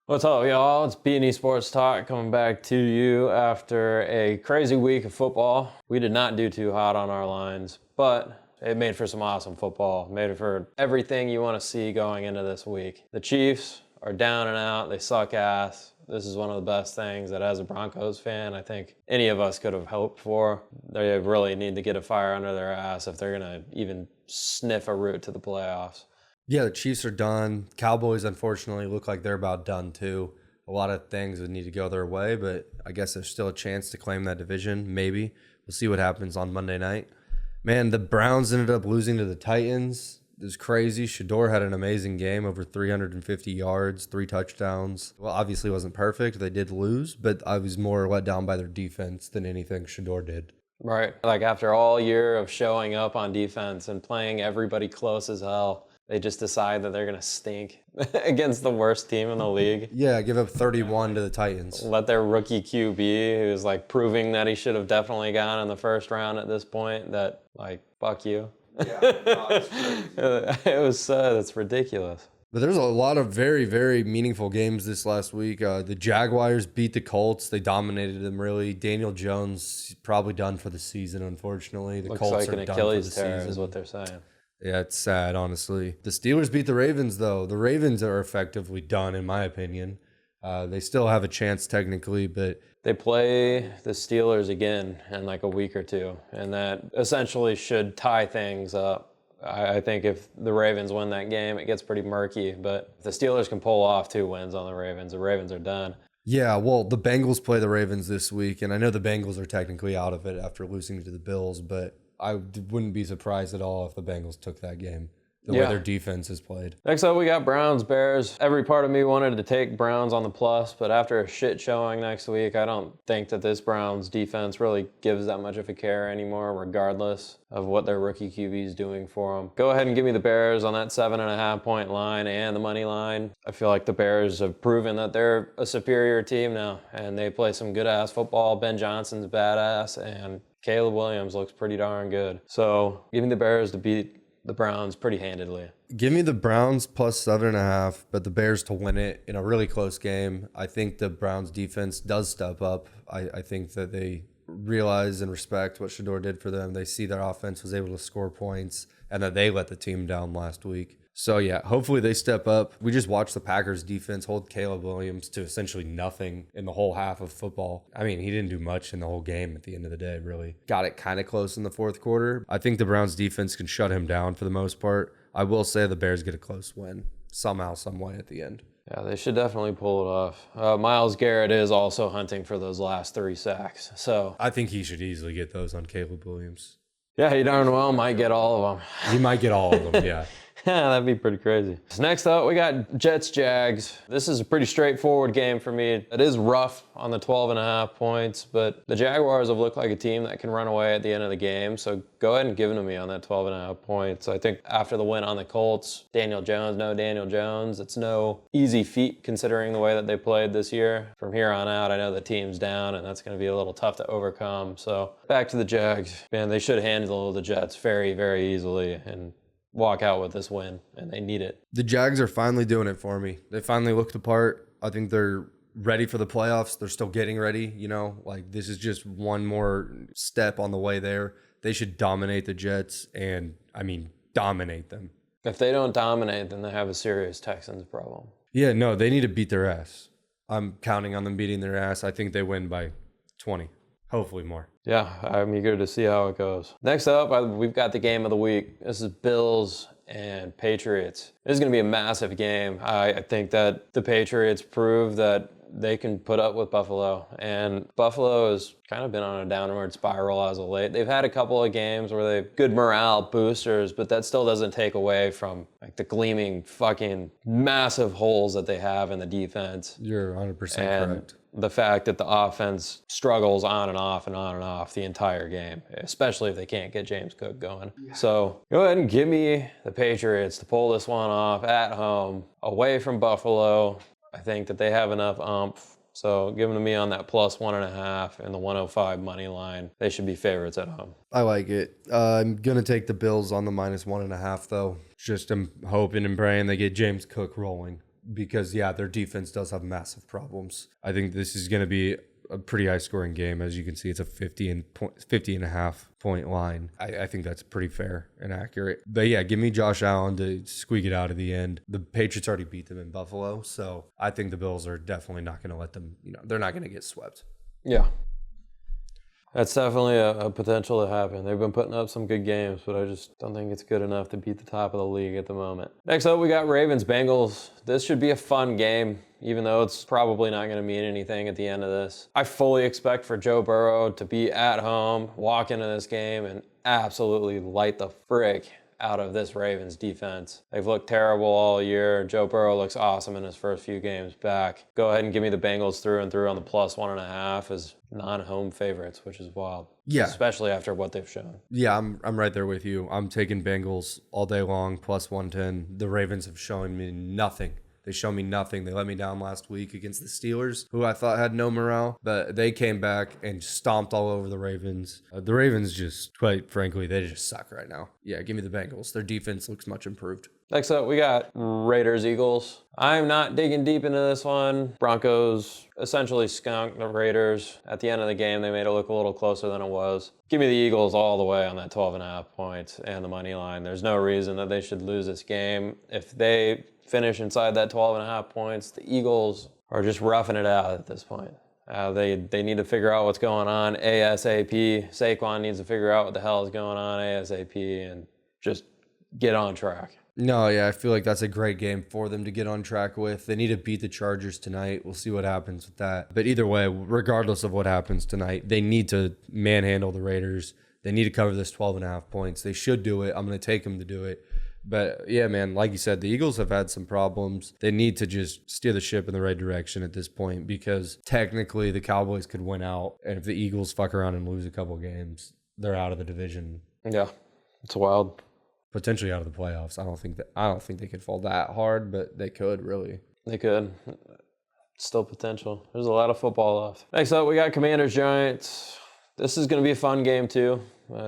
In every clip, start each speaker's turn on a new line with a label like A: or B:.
A: What's up, y'all? It's B&E Sports Talk coming back to you after a crazy week of football. We did not do too hot on our lines, but it made for some awesome football. Made it for everything you want to see going into this week. The Chiefs are down and out. They suck ass. This is one of the best things that, as a Broncos fan, I think any of us could have hoped for. They really need to get a fire under their ass if they're going to even sniff a route to the playoffs.
B: Yeah, the Chiefs are done. Cowboys, unfortunately, look like they're about done too. A lot of things would need to go their way, but I guess there's still a chance to claim that division. Maybe. We'll see what happens on Monday night. Man, the Browns ended up losing to the Titans. It was crazy. Shador had an amazing game, over 350 yards, 3 touchdowns. Well, obviously wasn't perfect. They did lose, but I was more let down by their defense than anything Shador did.
A: Right. Like after all year of showing up on defense and playing everybody close as hell, they just decide that they're going to stink against the worst team in the league.
B: Yeah, give up 31 to the Titans.
A: Let their rookie QB, who's like proving that he should have definitely gone in the first round at this point, that like, fuck you. Yeah, it was it's ridiculous.
B: But there's a lot of very, very meaningful games this last week. The Jaguars beat the Colts. They dominated them, really. Daniel Jones probably done for the season, unfortunately. The
A: Looks
B: Colts
A: like
B: are
A: an
B: done
A: Achilles
B: for the
A: tear
B: season.
A: is what they're saying.
B: Yeah, it's sad, honestly. The Steelers beat the Ravens, though. The Ravens are effectively done, in my opinion. They still have a chance technically, but
A: they play the Steelers again in like a week or two, and that essentially should tie things up. I think if the Ravens win that game, it gets pretty murky, but if the Steelers can pull off 2 wins on the Ravens are done.
B: Yeah, well, the Bengals play the Ravens this week, and I know the Bengals are technically out of it after losing to the Bills, but I wouldn't be surprised at all if the Bengals took that game, the way their defense has played.
A: Next up, we got Browns, Bears. Every part of me wanted to take Browns on the plus, but after a shit showing next week, I don't think that this Browns defense really gives that much of a care anymore, regardless of what their rookie QB is doing for them. Go ahead and give me the Bears on that 7.5 point line and the money line. I feel like the Bears have proven that they're a superior team now, and they play some good ass football. Ben Johnson's badass, and Caleb Williams looks pretty darn good. So give me the Bears to beat the Browns pretty handedly.
B: Give me the Browns plus 7.5, but the Bears to win it in a really close game. I think the Browns defense does step up. I think that they realize and respect what Shador did for them. They see their offense was able to score points and that they let the team down last week. So yeah, hopefully they step up. We just watched the Packers defense hold Caleb Williams to essentially nothing in the whole half of football. I mean, he didn't do much in the whole game at the end of the day, really. Got it kind of close in the fourth quarter. I think the Browns defense can shut him down for the most part. I will say the Bears get a close win somehow, some way at the end.
A: Yeah, they should definitely pull it off. Myles Garrett is also hunting for those last 3 sacks. So
B: I think he should easily get those on Caleb Williams.
A: Yeah, he darn well might get all of them.
B: He might get all of them, yeah.
A: Yeah, that'd be pretty crazy. So next up, we got Jets-Jags. This is a pretty straightforward game for me. It is rough on the 12.5 points, but the Jaguars have looked like a team that can run away at the end of the game, so go ahead and give it to me on that 12.5 points. I think after the win on the Colts, Daniel Jones, it's no easy feat considering the way that they played this year. From here on out, I know the team's down, and that's going to be a little tough to overcome. So back to the Jags. Man, they should handle the Jets very, very easily, and walk out with this win, and they need it.
B: The Jags are finally doing it for me. They finally looked the part. I think they're ready for the playoffs. They're still getting ready, like this is just one more step on the way there. They should dominate the Jets and, dominate them.
A: If they don't dominate, then they have a serious Texans problem.
B: Yeah, no, they need to beat their ass. I'm counting on them beating their ass. I think they win by 20. Hopefully more.
A: Yeah, I'm eager to see how it goes. Next up, we've got the game of the week. This is Bills and Patriots. This is going to be a massive game. I think that the Patriots prove that they can put up with Buffalo, and Buffalo has kind of been on a downward spiral as of late. They've had a couple of games where they've good morale boosters, but that still doesn't take away from like the gleaming fucking massive holes that they have in the defense.
B: You're 100% correct.
A: The fact that the offense struggles on and off and on and off the entire game, especially if they can't get James Cook going. Yeah. So go ahead and give me the Patriots to pull this one off at home, away from Buffalo. I think that they have enough oomph. So give them to me on that plus 1.5 and the 105 money line. They should be favorites at home.
B: I like it. I'm going to take the Bills on the minus 1.5, though. Just I'm hoping and praying they get James Cook rolling. because, yeah, their defense does have massive problems. I think this is going to be a pretty high scoring game. As you can see, it's a 50 and a half point line. I think that's pretty fair and accurate. But yeah, give me Josh Allen to squeak it out at the end. The Patriots already beat them in Buffalo, so I think the Bills are definitely not going to let them, they're not going to get swept.
A: Yeah. That's definitely a potential to happen. They've been putting up some good games, but I just don't think it's good enough to beat the top of the league at the moment. Next up, we got Ravens-Bengals. This should be a fun game, even though it's probably not going to mean anything at the end of this. I fully expect for Joe Burrow to be at home, walk into this game, and absolutely light the frick out of this Ravens defense. They've looked terrible all year. Joe Burrow looks awesome in his first few games back. Go ahead and give me the Bengals through and through on the +1.5 as non-home favorites, which is wild.
B: Yeah.
A: Especially after what they've shown.
B: Yeah, I'm right there with you. I'm taking Bengals all day long, +110. The Ravens have shown me nothing. They show me nothing. They let me down last week against the Steelers, who I thought had no morale, but they came back and stomped all over the Ravens. The Ravens just, quite frankly, they just suck right now. Yeah, give me the Bengals. Their defense looks much improved.
A: Next up, we got Raiders-Eagles. I'm not digging deep into this one. Broncos essentially skunked the Raiders. At the end of the game, they made it look a little closer than it was. Give me the Eagles all the way on that 12.5 points and the money line. There's no reason that they should lose this game. If they finish inside that 12.5 points, the Eagles are just roughing it out at this point. They need to figure out what's going on ASAP. Saquon needs to figure out what the hell is going on ASAP and just get on track.
B: No, yeah, I feel like that's a great game for them to get on track with. They need to beat the Chargers tonight. We'll see what happens with that. But either way, regardless of what happens tonight, they need to manhandle the Raiders. They need to cover this 12.5 points. They should do it. I'm going to take them to do it. But yeah, man, like you said, the Eagles have had some problems. They need to just steer the ship in the right direction at this point because technically the Cowboys could win out. And if the Eagles fuck around and lose a couple games, they're out of the division.
A: Yeah, it's wild.
B: Potentially out of the playoffs. I don't think they could fall that hard, but they could really.
A: They could. Still potential. There's a lot of football left. Next up, we got Commanders-Giants. This is going to be a fun game too.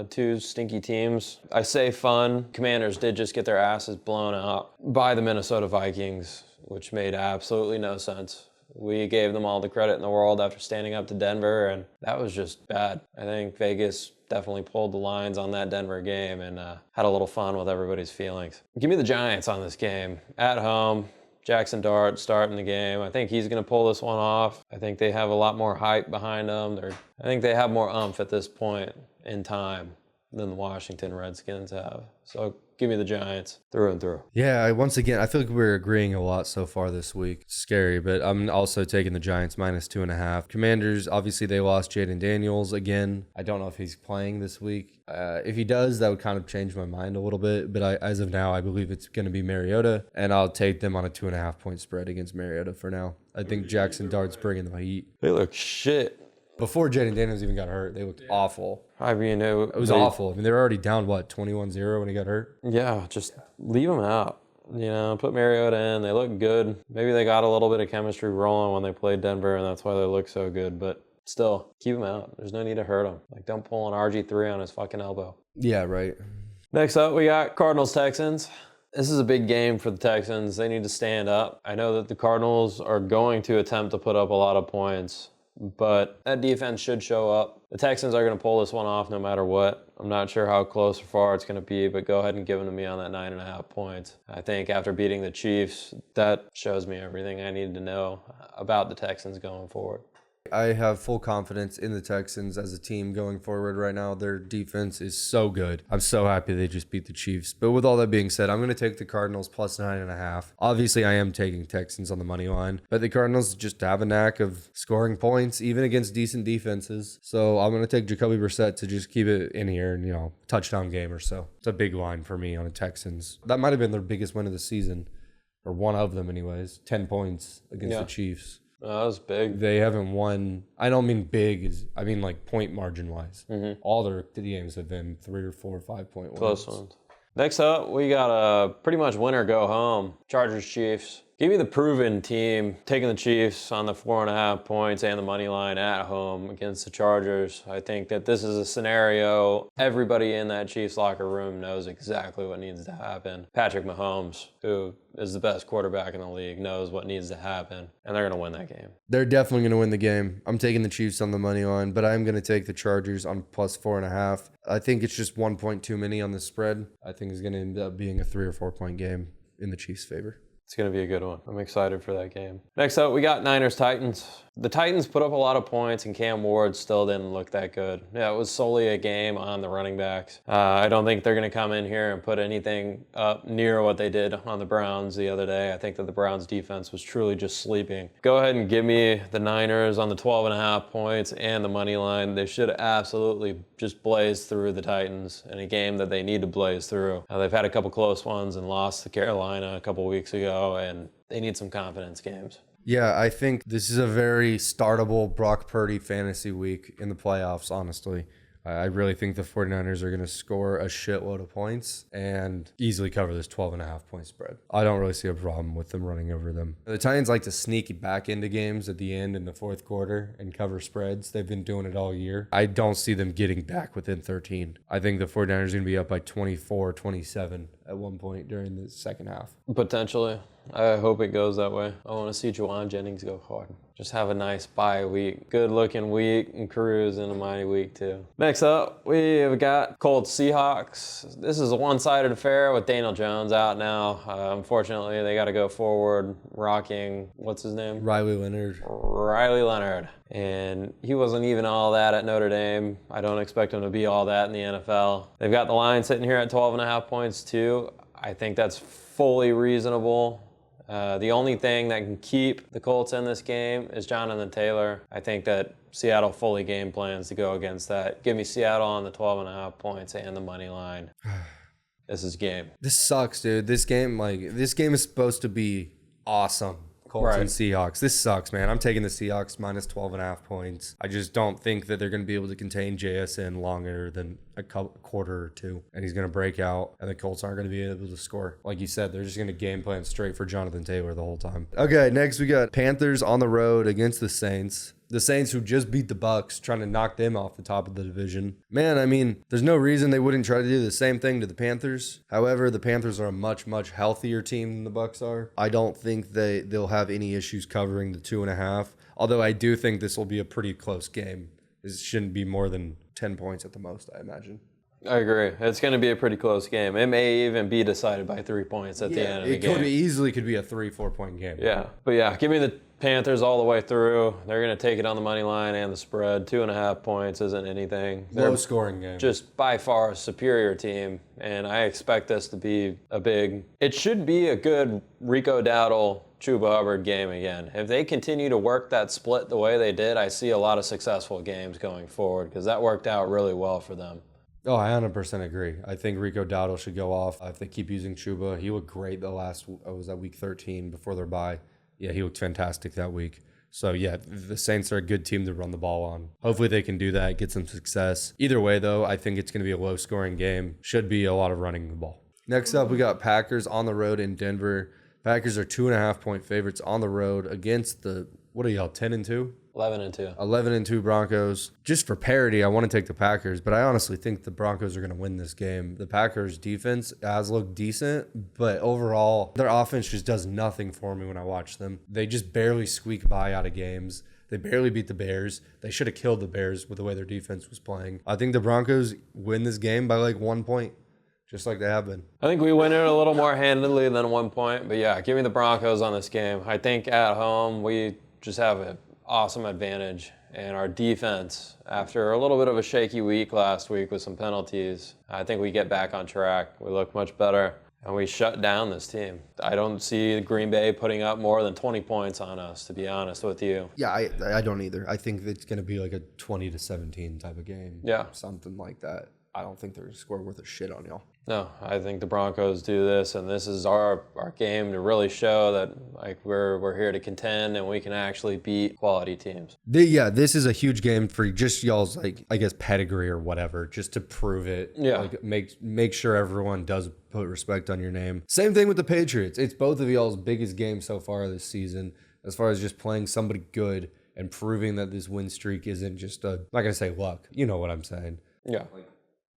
A: Two stinky teams. I say fun. Commanders did just get their asses blown out by the Minnesota Vikings, which made absolutely no sense. We gave them all the credit in the world after standing up to Denver, and that was just bad. I think Vegas definitely pulled the lines on that Denver game and had a little fun with everybody's feelings. Give me the Giants on this game. At home, Jackson Dart starting the game. I think he's going to pull this one off. I think they have a lot more hype behind them. I think they have more oomph at this point in time than the Washington Redskins have. So give me the Giants through and through.
B: Yeah, once again, I feel like we're agreeing a lot so far this week. It's scary, but I'm also taking the Giants -2.5. Commanders, obviously they lost Jaden Daniels again. I don't know if he's playing this week. If he does, that would kind of change my mind a little bit. But as of now, I believe it's going to be Mariota, and I'll take them on a 2.5 point spread against Mariota for now. I think Jackson Dart's bringing the heat.
A: They look shit.
B: Before Jaden Daniels even got hurt, they looked awful.
A: I mean, it
B: was awful. I mean, they were already down, 21-0 when he got hurt?
A: Yeah, just leave them out. Put Mariota in. They look good. Maybe they got a little bit of chemistry rolling when they played Denver, and that's why they look so good. But still, keep them out. There's no need to hurt them. Like, don't pull an RG3 on his fucking elbow.
B: Yeah, right.
A: Next up, we got Cardinals-Texans. This is a big game for the Texans. They need to stand up. I know that the Cardinals are going to attempt to put up a lot of points, but that defense should show up. The Texans are going to pull this one off no matter what. I'm not sure how close or far it's going to be, but go ahead and give them to me on that 9.5 points. I think after beating the Chiefs, that shows me everything I need to know about the Texans going forward.
B: I have full confidence in the Texans as a team going forward right now. Their defense is so good. I'm so happy they just beat the Chiefs. But with all that being said, I'm going to take the Cardinals +9.5. Obviously, I am taking Texans on the money line, but the Cardinals just have a knack of scoring points, even against decent defenses. So I'm going to take Jacoby Brissett to just keep it in here and, touchdown game or so. It's a big line for me on the Texans. That might have been their biggest win of the season, or one of them anyways. 10 points against the Chiefs.
A: Oh, that was big.
B: They haven't won. I don't mean big. I mean like point margin wise. Mm-hmm. All their games have been 3 or 4 or 5 point wins.
A: Close ones. Next up, we got a pretty much winner go home. Chargers Chiefs. Give me the proven team, taking the Chiefs on the 4.5 points and the money line at home against the Chargers. I think that this is a scenario everybody in that Chiefs locker room knows exactly what needs to happen. Patrick Mahomes, who is the best quarterback in the league, knows what needs to happen, and they're going to win that game.
B: They're definitely going to win the game. I'm taking the Chiefs on the money line, but I'm going to take the Chargers on plus 4.5. I think it's just 1 point too many on the spread. I think it's going to end up being a 3 or 4 point game in the Chiefs' favor.
A: It's going to be a good one. I'm excited for that game. Next up, we got Niners-Titans. The Titans put up a lot of points, and Cam Ward still didn't look that good. Yeah, it was solely a game on the running backs. I don't think they're going to come in here and put anything up near what they did on the Browns the other day. I think that the Browns defense was truly just sleeping. Go ahead and give me the Niners on the 12.5 points and the money line. They should absolutely just blaze through the Titans in a game that they need to blaze through. They've had a couple close ones and lost to Carolina a couple weeks ago, and they need some confidence games.
B: Yeah, I think this is a very startable Brock Purdy fantasy week in the playoffs, honestly. I really think the 49ers are going to score a shitload of points and easily cover this 12.5 point spread. I don't really see a problem with them running over them. The Titans like to sneak back into games at the end in the fourth quarter and cover spreads. They've been doing it all year. I don't see them getting back within 13. I think the 49ers are going to be up by 24, 27 at one point during the second half.
A: Potentially. I hope it goes that way. I want to see Juwan Jennings go hard. Just have a nice bye week. Good looking week and cruise in a mighty week too. Next up, we've got Colts Seahawks. This is a one-sided affair with Daniel Jones out now. Unfortunately, they got to go forward rocking, what's his name?
B: Riley Leonard.
A: Riley Leonard. And he wasn't even all that at Notre Dame. I don't expect him to be all that in the NFL. They've got the line sitting here at 12.5 points too. I think that's fully reasonable. The only thing that can keep the Colts in this game is Jonathan Taylor. I think that Seattle fully game plans to go against that. Give me Seattle on the 12.5 points and the money line. This is game.
B: This sucks, dude. This game is supposed to be awesome. Colts and Seahawks. This sucks, man. I'm taking the Seahawks minus 12.5 points. I just don't think that they're going to be able to contain JSN longer than a quarter or two. And he's going to break out, and the Colts aren't going to be able to score. Like you said, they're just going to game plan straight for Jonathan Taylor the whole time. Okay, next we got Panthers on the road against the Saints. The Saints who just beat the Bucs, trying to knock them off the top of the division. Man, I mean, there's no reason they wouldn't try to do the same thing to the Panthers. However, the Panthers are a much, much healthier team than the Bucs are. I don't think they'll have any issues covering the 2.5. Although I do think this will be a pretty close game. This shouldn't be more than 10 points at the most, I imagine.
A: I agree. It's going to be a pretty close game. It may even be decided by 3 points at the end of the game.
B: It easily could be a 3-4 point game.
A: Yeah. But yeah, give me the Panthers all the way through. They're going to take it on the money line and the spread. 2.5 points isn't anything.
B: Low scoring game.
A: Just by far a superior team. And I expect this to be it should be a good Rico Dowdle, Chuba Hubbard game again. If they continue to work that split the way they did, I see a lot of successful games going forward because that worked out really well for them.
B: Oh, I 100% agree. I think Rico Dowdle should go off. If they keep using Chuba, he looked great was that week 13 before their bye. Yeah, he looked fantastic that week. So, yeah, the Saints are a good team to run the ball on. Hopefully they can do that, get some success. Either way, though, I think it's going to be a low-scoring game. Should be a lot of running the ball. Next up, we got Packers on the road in Denver. Packers are 2.5 point favorites on the road against the, 10-2?
A: 11-2.
B: 11-2 Broncos. Just for parity, I want to take the Packers, but I honestly think the Broncos are going to win this game. The Packers' defense has looked decent, but overall, their offense just does nothing for me when I watch them. They just barely squeak by out of games. They barely beat the Bears. They should have killed the Bears with the way their defense was playing. I think the Broncos win this game by like 1 point. Just like they have been.
A: I think we win it a little more handily than 1 point, but yeah, give me the Broncos on this game. I think at home, we just have an awesome advantage. And our defense, after a little bit of a shaky week last week with some penalties, I think we get back on track. We look much better, and we shut down this team. I don't see Green Bay putting up more than 20 points on us, to be honest with you.
B: Yeah, I don't either. I think it's going to be like a 20-17 type of game.
A: Yeah.
B: Something like that. I don't think they're going to score worth a shit on y'all.
A: No, I think the Broncos do this, and this is our game to really show that like we're here to contend and we can actually beat quality teams.
B: This is a huge game for just y'all's, like, I guess, pedigree or whatever, just to prove it.
A: Yeah.
B: Like, make sure everyone does put respect on your name. Same thing with the Patriots. It's both of y'all's biggest games so far this season, as far as just playing somebody good and proving that this win streak isn't just I'm not going to say luck. You know what I'm saying.
A: Yeah.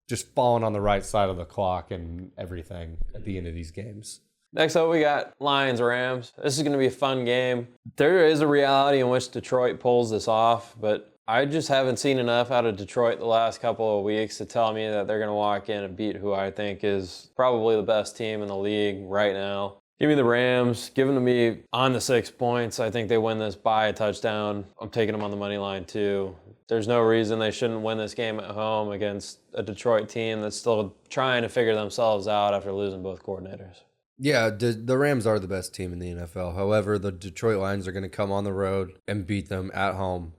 B: Just falling on the right side of the clock and everything at the end of these games.
A: Next up, we got Lions-Rams. This is going to be a fun game. There is a reality in which Detroit pulls this off, but I just haven't seen enough out of Detroit the last couple of weeks to tell me that they're going to walk in and beat who I think is probably the best team in the league right now. Give me the Rams. Give them to me on the 6 points. I think they win this by a touchdown. I'm taking them on the money line too. There's no reason they shouldn't win this game at home against a Detroit team that's still trying to figure themselves out after losing both coordinators.
B: Yeah, the Rams are the best team in the NFL. However, the Detroit Lions are going to come on the road and beat them at home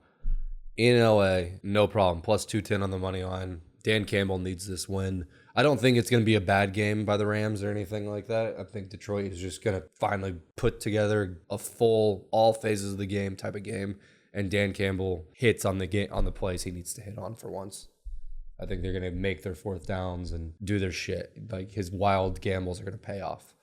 B: in LA. No problem. Plus 210 on the money line. Dan Campbell needs this win. I don't think it's going to be a bad game by the Rams or anything like that. I think Detroit is just going to finally put together a full, all phases of the game type of game. And Dan Campbell hits on the plays he needs to hit on for once. I think they're going to make their fourth downs and do their shit. Like, his wild gambles are going to pay off.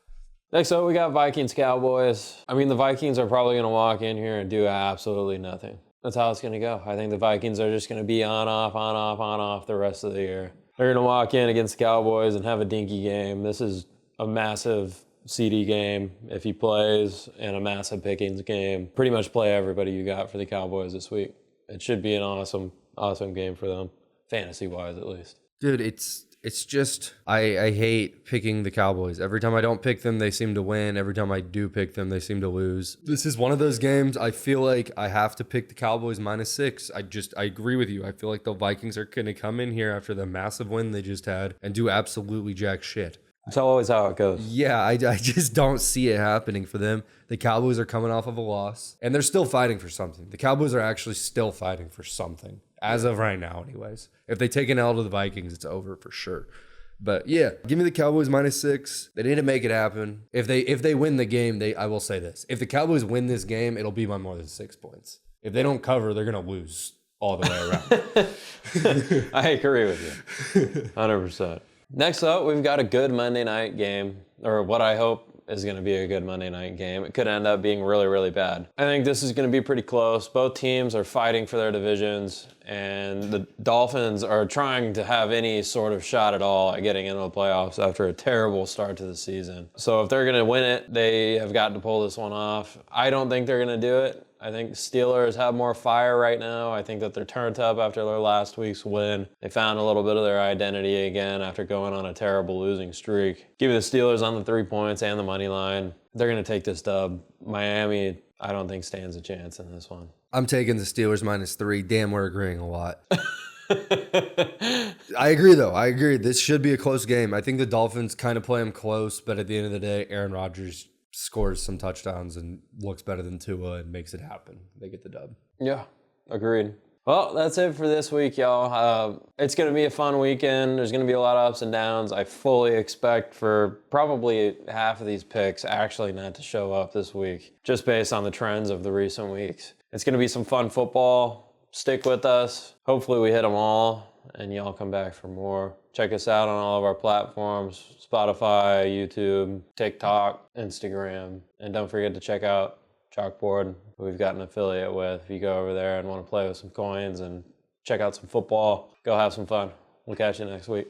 A: Next up, we got Vikings-Cowboys. I mean, the Vikings are probably going to walk in here and do absolutely nothing. That's how it's going to go. I think the Vikings are just going to be on, off the rest of the year. They're going to walk in against the Cowboys and have a dinky game. This is a massive CD game if he plays, and a massive Pickens game. Pretty much play everybody you got for the Cowboys this week. It should be an awesome game for them, fantasy-wise at least.
B: Dude, it's just, I hate picking the Cowboys. Every time I don't pick them, they seem to win. Every time I do pick them, they seem to lose. This is one of those games I feel like I have to pick the Cowboys -6. I agree with you. I feel like the Vikings are going to come in here after the massive win they just had and do absolutely jack shit.
A: It's always how it goes.
B: Yeah, I just don't see it happening for them. The Cowboys are coming off of a loss, and they're still fighting for something. The Cowboys are actually still fighting for something, as of right now anyways. If they take an L to the Vikings, it's over for sure. But yeah, give me the Cowboys -6. They need to make it happen. If they win the game, I will say this. If the Cowboys win this game, it'll be by more than 6 points. If they don't cover, they're going to lose all the way around.
A: I agree with you, 100%. Next up, we've got a good Monday night game, or what I hope is going to be a good Monday night game. It could end up being really, really bad. I think this is going to be pretty close. Both teams are fighting for their divisions, and the Dolphins are trying to have any sort of shot at all at getting into the playoffs after a terrible start to the season. So if they're going to win it, they have got to pull this one off. I don't think they're going to do it. I think Steelers have more fire right now. I think that they're turned up after their last week's win. They found a little bit of their identity again after going on a terrible losing streak. Give me the Steelers on the 3 points and the money line. They're going to take this dub. Miami, I don't think stands a chance in this one.
B: I'm taking the Steelers -3. Damn, we're agreeing a lot. I agree, though. I agree. This should be a close game. I think the Dolphins kind of play them close, but at the end of the day, Aaron Rodgers scores some touchdowns and looks better than Tua and makes it happen. They get the dub.
A: Yeah, agreed. Well, that's it for this week, y'all. It's going to be a fun weekend. There's going to be a lot of ups and downs. I fully expect for probably half of these picks actually not to show up this week, just based on the trends of the recent weeks. It's going to be some fun football. Stick with us. Hopefully we hit them all, and y'all come back for more. Check us out on all of our platforms, Spotify, YouTube, TikTok, Instagram. And don't forget to check out Chalkboard, who we've got an affiliate with. If you go over there and want to play with some coins and check out some football, go have some fun. We'll catch you next week.